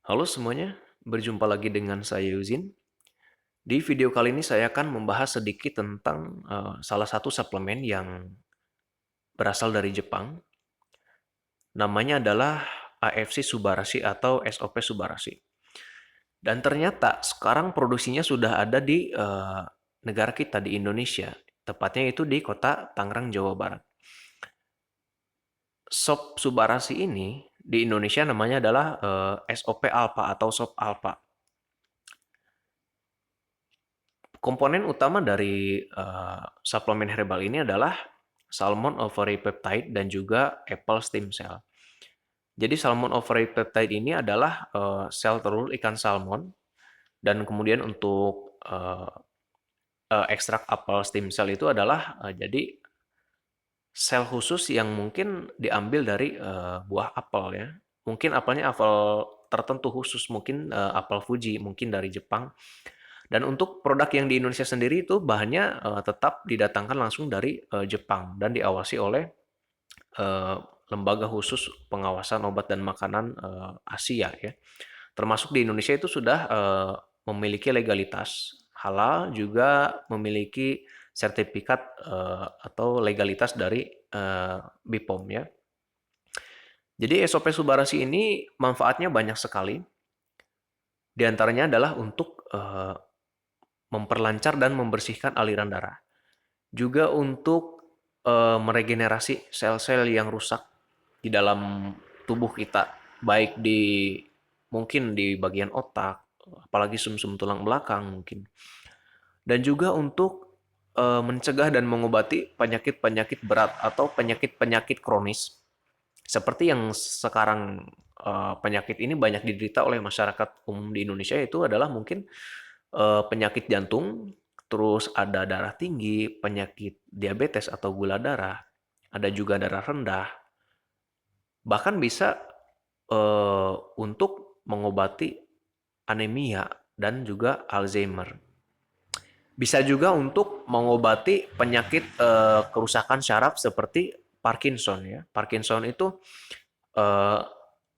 Halo semuanya, berjumpa lagi dengan saya Yuzin. Di video kali ini saya akan membahas sedikit tentang salah satu suplemen yang berasal dari Jepang. Namanya adalah AFC Subarashi atau SOP Subarashi. Dan ternyata sekarang produksinya sudah ada di negara kita, di Indonesia. Tepatnya itu di kota Tangerang, Jawa Barat. Sop Subarashi ini di Indonesia namanya adalah SOP Alpha atau Sop Alpha. Komponen utama dari suplemen herbal ini adalah salmon ovary peptide dan juga apple stem cell. Jadi salmon ovary peptide ini adalah sel telur ikan salmon dan kemudian untuk ekstrak apple stem cell itu adalah jadi sel khusus yang mungkin diambil dari buah apel ya. Mungkin apelnya apel tertentu khusus, mungkin apel Fuji, mungkin dari Jepang. Dan untuk produk yang di Indonesia sendiri itu bahannya tetap didatangkan langsung dari Jepang dan diawasi oleh eh, lembaga khusus pengawasan obat dan makanan Asia ya. Termasuk di Indonesia itu sudah memiliki legalitas halal, juga memiliki sertifikat atau legalitas dari BPOM ya. Jadi SOP Subarasi ini manfaatnya banyak sekali. Di antaranya adalah untuk memperlancar dan membersihkan aliran darah. Juga untuk meregenerasi sel-sel yang rusak di dalam tubuh kita, baik di mungkin di bagian otak, apalagi sumsum tulang belakang mungkin. Dan juga untuk mencegah dan mengobati penyakit-penyakit berat atau penyakit-penyakit kronis seperti yang sekarang penyakit ini banyak diderita oleh masyarakat umum di Indonesia, itu adalah mungkin penyakit jantung, terus ada darah tinggi, penyakit diabetes atau gula darah, ada juga darah rendah, bahkan bisa untuk mengobati anemia dan juga Alzheimer. Bisa juga untuk mengobati penyakit kerusakan syaraf seperti Parkinson ya. Parkinson itu eh,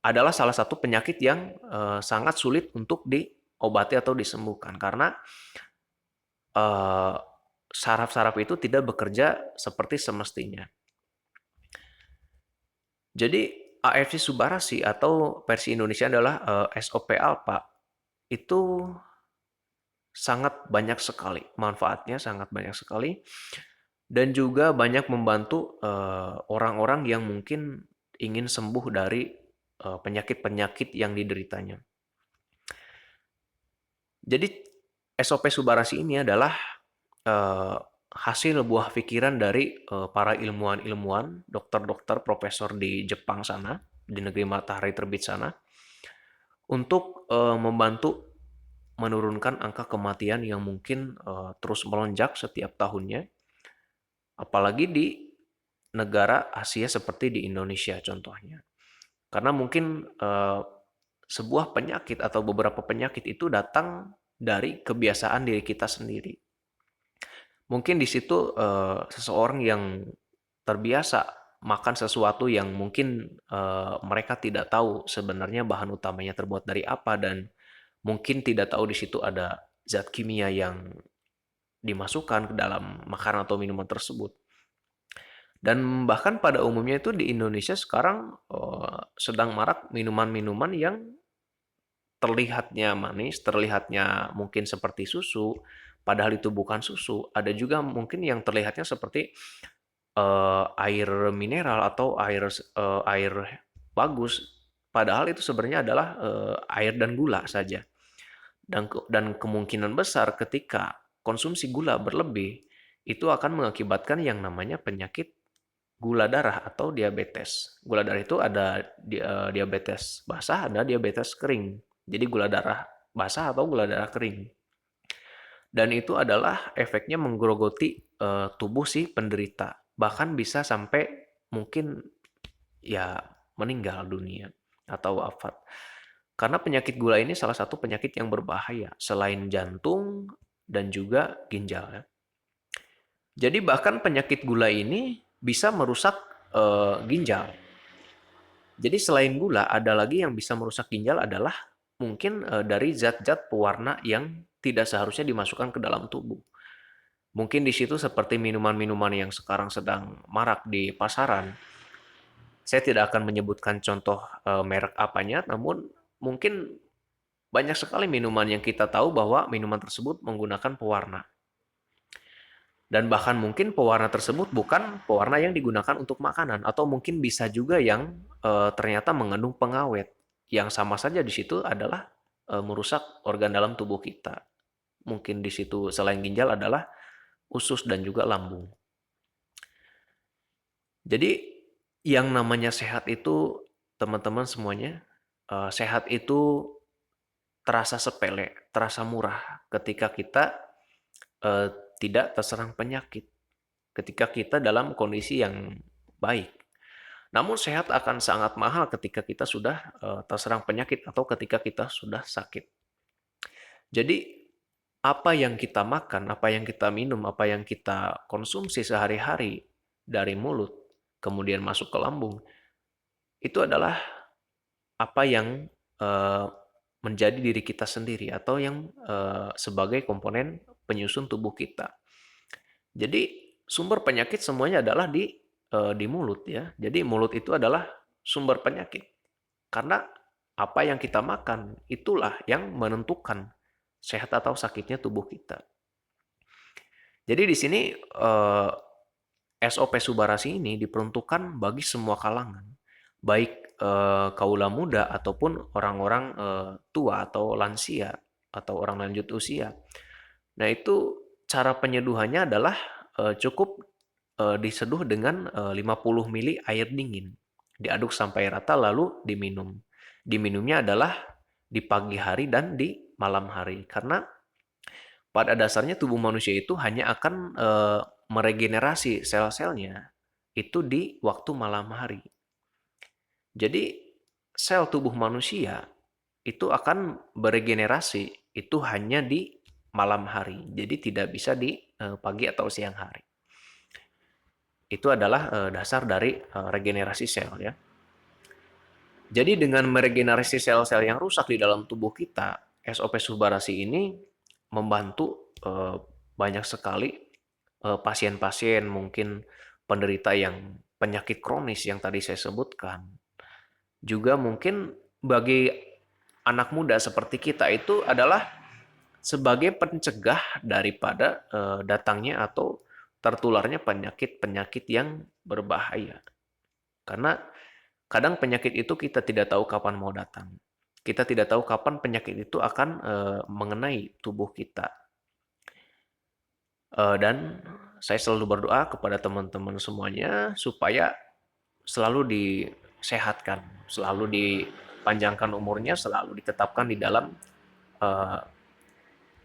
adalah salah satu penyakit yang sangat sulit untuk diobati atau disembuhkan karena eh, saraf-saraf itu tidak bekerja seperti semestinya. Jadi AFC Subarasi atau versi Indonesia adalah SOP Alpha itu sangat banyak sekali manfaatnya, sangat banyak sekali, dan juga banyak membantu orang-orang yang mungkin ingin sembuh dari penyakit-penyakit yang dideritanya. Jadi SOP Subarasi ini adalah eh, hasil buah pikiran dari para ilmuwan-ilmuwan, dokter-dokter, profesor di Jepang sana, di negeri matahari terbit sana, untuk membantu menurunkan angka kematian yang mungkin terus melonjak setiap tahunnya, apalagi di negara Asia seperti di Indonesia contohnya. Karena mungkin sebuah penyakit atau beberapa penyakit itu datang dari kebiasaan diri kita sendiri. Mungkin di situ seseorang yang terbiasa makan sesuatu yang mungkin mereka tidak tahu sebenarnya bahan utamanya terbuat dari apa, dan mungkin tidak tahu di situ ada zat kimia yang dimasukkan ke dalam makanan atau minuman tersebut. Dan bahkan pada umumnya itu di Indonesia sekarang sedang marak minuman-minuman yang terlihatnya manis, terlihatnya mungkin seperti susu, padahal itu bukan susu. Ada juga mungkin yang terlihatnya seperti air mineral atau air bagus, padahal itu sebenarnya adalah air dan gula saja. Dan kemungkinan besar ketika konsumsi gula berlebih itu akan mengakibatkan yang namanya penyakit gula darah atau diabetes. Gula darah itu ada diabetes basah, ada diabetes kering. Jadi gula darah basah atau gula darah kering. Dan itu adalah efeknya menggerogoti tubuh si penderita. Bahkan bisa sampai mungkin ya meninggal dunia atau wafat. Karena penyakit gula ini salah satu penyakit yang berbahaya selain jantung dan juga ginjal ya. Jadi bahkan penyakit gula ini bisa merusak ginjal. Jadi selain gula, ada lagi yang bisa merusak ginjal adalah mungkin dari zat-zat pewarna yang tidak seharusnya dimasukkan ke dalam tubuh. Mungkin di situ seperti minuman-minuman yang sekarang sedang marak di pasaran. Saya tidak akan menyebutkan contoh merek apanya, namun mungkin banyak sekali minuman yang kita tahu bahwa minuman tersebut menggunakan pewarna. Dan bahkan mungkin pewarna tersebut bukan pewarna yang digunakan untuk makanan, atau mungkin bisa juga yang ternyata mengandung pengawet, yang sama saja di situ adalah merusak organ dalam tubuh kita. Mungkin di situ selain ginjal adalah usus dan juga lambung. Jadi yang namanya sehat itu, teman-teman semuanya, sehat itu terasa sepele, terasa murah ketika kita eh, tidak terserang penyakit, ketika kita dalam kondisi yang baik. Namun sehat akan sangat mahal ketika kita sudah terserang penyakit atau ketika kita sudah sakit. Jadi apa yang kita makan, apa yang kita minum, apa yang kita konsumsi sehari-hari dari mulut, kemudian masuk ke lambung, itu adalah apa yang eh, menjadi diri kita sendiri atau yang sebagai komponen penyusun tubuh kita. Jadi sumber penyakit semuanya adalah di mulut ya. Jadi mulut itu adalah sumber penyakit. Karena apa yang kita makan itulah yang menentukan sehat atau sakitnya tubuh kita. Jadi di sini SOP Subarasi ini diperuntukkan bagi semua kalangan, baik kaula muda ataupun orang-orang tua atau lansia atau orang lanjut usia. Nah, itu cara penyeduhannya adalah cukup diseduh dengan 50 mili air dingin. Diaduk sampai rata lalu diminum. Diminumnya adalah di pagi hari dan di malam hari. Karena pada dasarnya tubuh manusia itu hanya akan meregenerasi sel-selnya itu di waktu malam hari. Jadi sel tubuh manusia itu akan beregenerasi itu hanya di malam hari. Jadi tidak bisa di pagi atau siang hari. Itu adalah dasar dari regenerasi sel ya. Jadi dengan meregenerasi sel-sel yang rusak di dalam tubuh kita, SOP Subarasi ini membantu banyak sekali pasien-pasien mungkin penderita yang penyakit kronis yang tadi saya sebutkan. Juga mungkin bagi anak muda seperti kita itu adalah sebagai pencegah daripada datangnya atau tertularnya penyakit-penyakit yang berbahaya. Karena kadang penyakit itu kita tidak tahu kapan mau datang. Kita tidak tahu kapan penyakit itu akan mengenai tubuh kita. Dan saya selalu berdoa kepada teman-teman semuanya supaya selalu disehatkan, selalu dipanjangkan umurnya, selalu ditetapkan di dalam eh,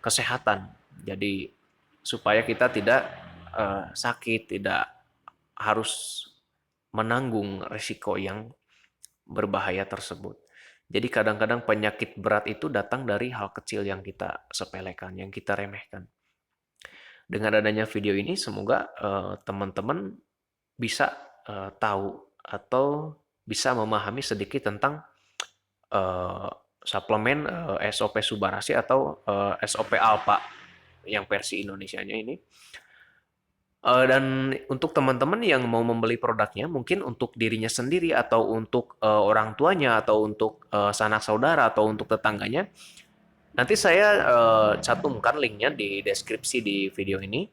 kesehatan. Jadi supaya kita tidak sakit, tidak harus menanggung risiko yang berbahaya tersebut. Jadi kadang-kadang penyakit berat itu datang dari hal kecil yang kita sepelekan, yang kita remehkan. Dengan adanya video ini, semoga teman-teman bisa tahu atau bisa memahami sedikit tentang eh, suplemen SOP Subarasi atau SOP Alpha yang versi Indonesianya ini. Dan untuk teman-teman yang mau membeli produknya, mungkin untuk dirinya sendiri atau untuk orang tuanya atau untuk sanak saudara atau untuk tetangganya, nanti saya cantumkan linknya di deskripsi di video ini.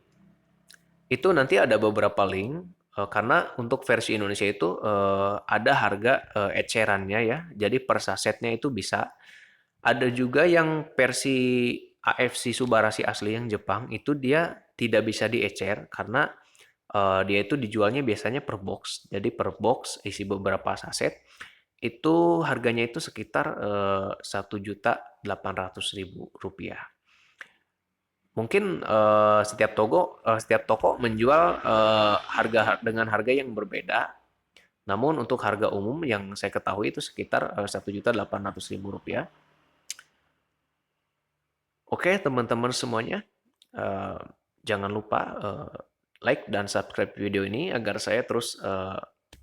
Itu nanti ada beberapa link karena untuk versi Indonesia itu ada harga ecerannya ya. Jadi per sasetnya itu bisa. Ada juga yang versi AFC Subarasi asli yang Jepang itu dia tidak bisa diecer karena dia itu dijualnya biasanya per box. Jadi per box isi beberapa saset itu harganya itu sekitar 1.800.000 rupiah. Mungkin setiap toko menjual harga dengan harga yang berbeda. Namun untuk harga umum yang saya ketahui itu sekitar 1.800.000 rupiah. Oke, teman-teman semuanya, eh, jangan lupa like dan subscribe video ini agar saya terus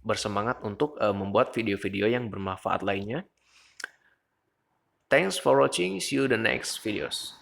bersemangat untuk membuat video-video yang bermanfaat lainnya. Thanks for watching. See you the next videos.